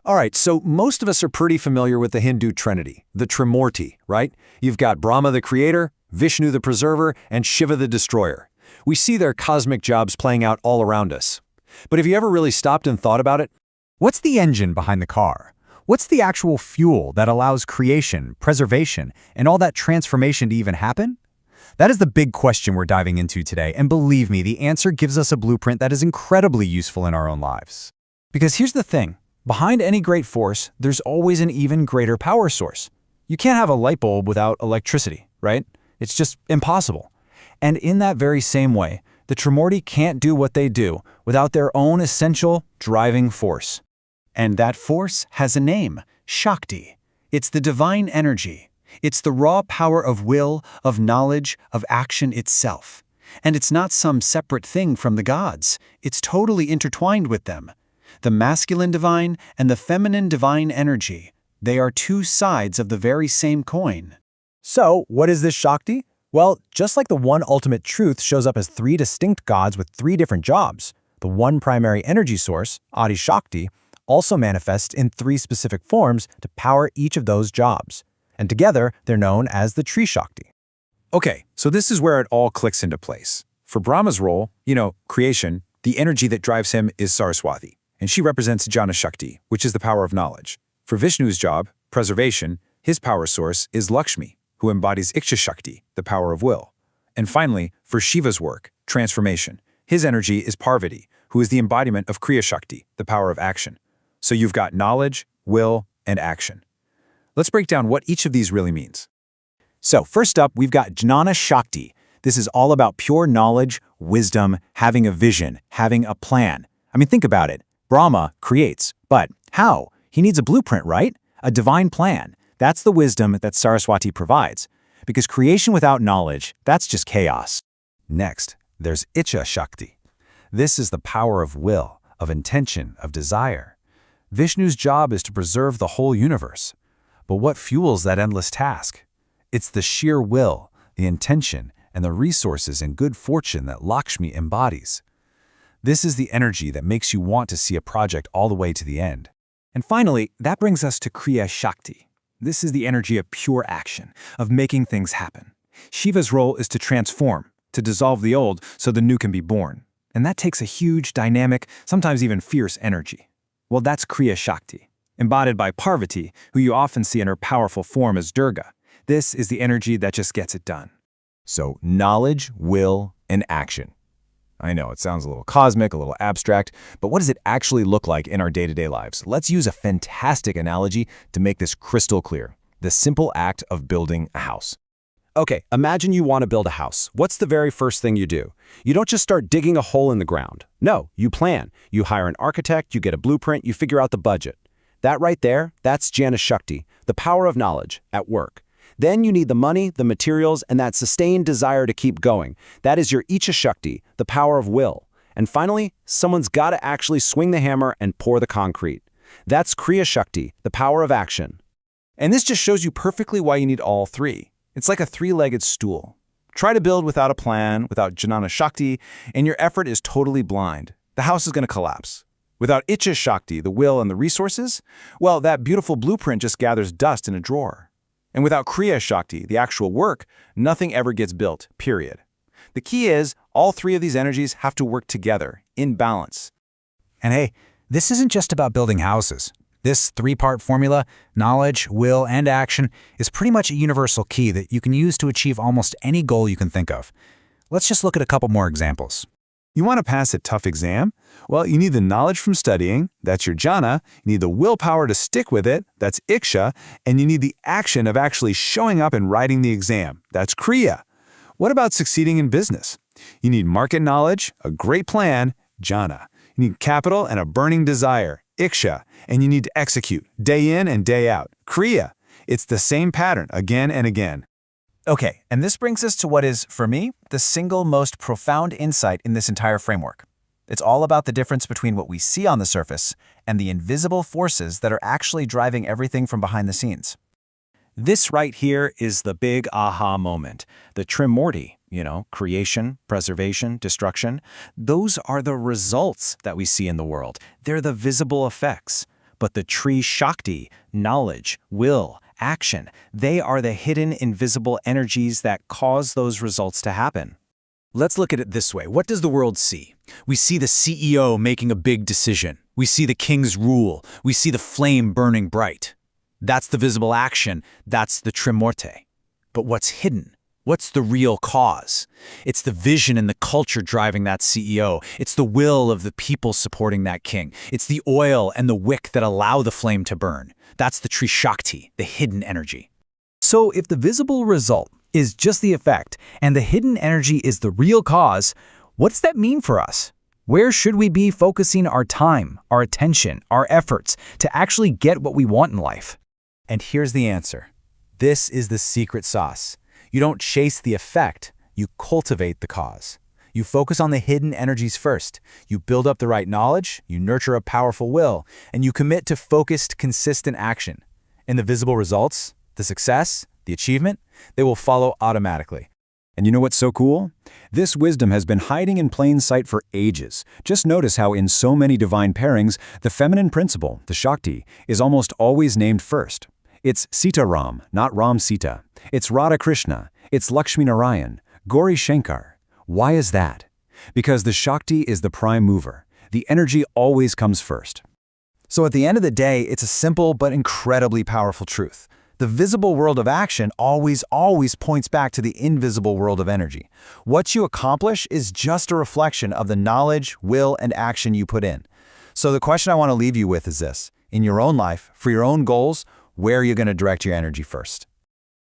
All right, so most of us are pretty familiar with the Hindu trinity, the Trimurti, right? You've got Brahma the creator, Vishnu the preserver, and Shiva the destroyer. We see their cosmic jobs playing out all around us. But have you ever really stopped and thought about it? What's the engine behind the car? What's the actual fuel that allows creation, preservation, and all that transformation to even happen? That is the big question we're diving into today, and believe me, the answer gives us a blueprint that is incredibly useful in our own lives. Because here's the thing, behind any great force, there's always an even greater power source. You can't have a light bulb without electricity, right? It's just impossible. And in that very same way, the Trimurti can't do what they do without their own essential driving force. And that force has a name, Shakti. It's the divine energy. It's the raw power of will, of knowledge, of action itself. And it's not some separate thing from the gods. It's totally intertwined with them. The masculine divine and the feminine divine energy, they are two sides of the very same coin. So, what is this Shakti? Well, just like the one ultimate truth shows up as three distinct gods with three different jobs, the one primary energy source, Adi Shakti, also manifests in three specific forms to power each of those jobs. And together, they're known as the TRISHAKTI. Okay, so this is where it all clicks into place. For Brahma's role, creation, the energy that drives him is Saraswati, and she represents Jnana Shakti, which is the power of knowledge. For Vishnu's job, preservation, his power source is Lakshmi, who embodies Iksha Shakti, the power of will. And finally, for Shiva's work, transformation, his energy is Parvati, who is the embodiment of Kriya Shakti, the power of action. So you've got knowledge, will, and action. Let's break down what each of these really means. So first up, we've got Jnana Shakti. This is all about pure knowledge, wisdom, having a vision, having a plan. I mean, think about it. Brahma creates, but how? He needs a blueprint, right? A divine plan. That's the wisdom that Saraswati provides. Because creation without knowledge, that's just chaos. Next, there's Icha Shakti. This is the power of will, of intention, of desire. Vishnu's job is to preserve the whole universe. But what fuels that endless task? It's the sheer will, the intention, and the resources and good fortune that Lakshmi embodies. This is the energy that makes you want to see a project all the way to the end. And finally, that brings us to Kriya Shakti. This is the energy of pure action, of making things happen. Shiva's role is to transform, to dissolve the old so the new can be born. And that takes a huge, dynamic, sometimes even fierce energy. Well, that's Kriya Shakti, embodied by Parvati, who you often see in her powerful form as Durga. This is the energy that just gets it done. So knowledge, will, and action. I know it sounds a little cosmic, a little abstract, but what does it actually look like in our day-to-day lives? Let's use a fantastic analogy to make this crystal clear. The simple act of building a house. Okay, imagine you want to build a house. What's the very first thing you do? You don't just start digging a hole in the ground. No, you plan. You hire an architect, you get a blueprint, you figure out the budget. That right there, that's Jnana Shakti, the power of knowledge, at work. Then you need the money, the materials, and that sustained desire to keep going. That is your Icha Shakti, the power of will. And finally, someone's got to actually swing the hammer and pour the concrete. That's Kriya Shakti, the power of action. And this just shows you perfectly why you need all three. It's like a three-legged stool. Try to build without a plan, without Jnana Shakti, and your effort is totally blind. The house is going to collapse. Without Icha Shakti, the will and the resources, well, that beautiful blueprint just gathers dust in a drawer. And without Kriya Shakti, the actual work, nothing ever gets built, period. The key is, all three of these energies have to work together, in balance. And hey, this isn't just about building houses. This three-part formula, knowledge, will, and action, is pretty much a universal key that you can use to achieve almost any goal you can think of. Let's just look at a couple more examples. You want to pass a tough exam? Well, you need the knowledge from studying, that's your jhana, you need the willpower to stick with it, that's iksha, and you need the action of actually showing up and writing the exam, that's kriya. What about succeeding in business? You need market knowledge, a great plan, jhana. You need capital and a burning desire, iksha, and you need to execute, day in and day out, kriya. It's the same pattern again and again. Okay, and this brings us to what is, for me, the single most profound insight in this entire framework. It's all about the difference between what we see on the surface and the invisible forces that are actually driving everything from behind the scenes. This right here is the big aha moment. The Trimurti, creation, preservation, destruction, those are the results that we see in the world. They're the visible effects. but the TRISHAKTI, knowledge, will, action, they are the hidden invisible energies that cause those results to happen. Let's look at it this way. What does the world see? We see the CEO making a big decision. We see the king's rule. We see the flame burning bright. That's the visible action. That's the Trimorte. But what's hidden? What's the real cause? It's the vision and the culture driving that CEO. It's the will of the people supporting that king. It's the oil and the wick that allow the flame to burn. That's the TRISHAKTI, the hidden energy. So if the visible result is just the effect, and the hidden energy is the real cause, what does that mean for us? Where should we be focusing our time, our attention, our efforts to actually get what we want in life? And here's the answer. This is the secret sauce. You don't chase the effect, you cultivate the cause. You focus on the hidden energies first. You build up the right knowledge, you nurture a powerful will, and you commit to focused, consistent action. And the visible results, the success, the achievement, they will follow automatically. And you know what's so cool? This wisdom has been hiding in plain sight for ages. Just notice how in so many divine pairings, the feminine principle, the Shakti, is almost always named first. It's Sita Ram, not Ram Sita. It's Radha Krishna. It's Lakshmi Narayan, Gauri Shankar. Why is that? Because the Shakti is the prime mover. The energy always comes first. So at the end of the day, it's a simple but incredibly powerful truth. The visible world of action always points back to the invisible world of energy. What you accomplish is just a reflection of the knowledge, will, and action you put in. So the question I want to leave you with is this. In your own life, for your own goals, where are you going to direct your energy first?